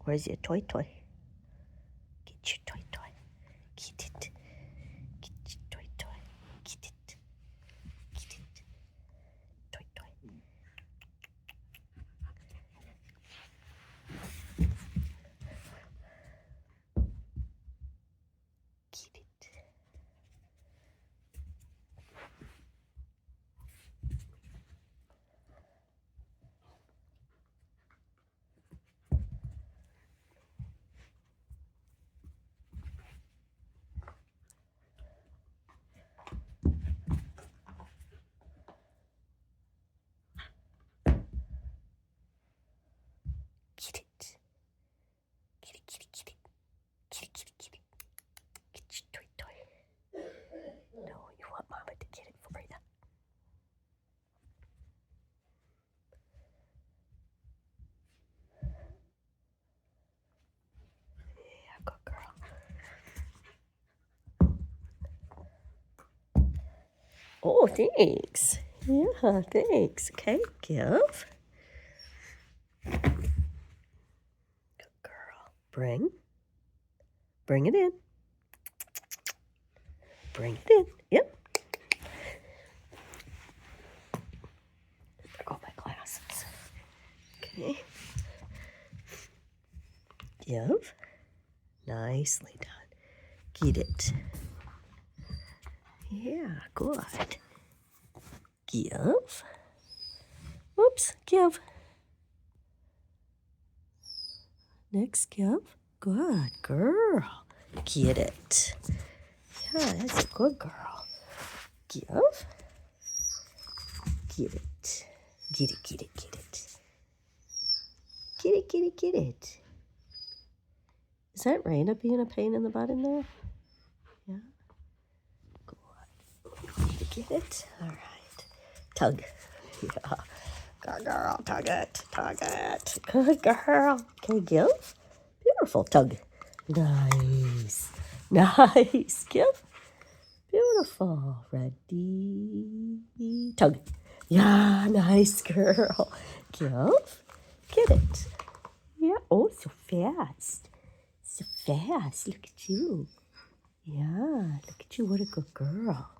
Where's your toy toy? Get your toy toy. Get it. Get your toy toy. Get it. Get it. Toy toy. Get it. Get it. Get it, get it, get it. Get it, get it, get it. Get your toy toy. No, you want Mama to get it for you. Yeah, good girl. Oh, thanks. Yeah, thanks. Okay, give. Good girl. Bring it in. Bring it in. Yep. There go my glasses. Okay. Give. Nicely done. Get it. Yeah, good. Give. Oops, give. Next, give. Good girl. Get it. Yeah, that's a good girl. Give. Get it. Get it, get it, get it. Get it, get it, get it. Is that Raina being a pain in the butt in there? Yeah. Good. Get it? All right. Tug. Yeah. Good girl. Tug it. Tug it. Good girl. Okay, give. Beautiful. Tug. Nice. Nice. Give. Beautiful. Ready. Tug. Yeah, nice girl. Give. Get it. Yeah. Oh, so fast. So fast. Look at you. Yeah, look at you. What a good girl.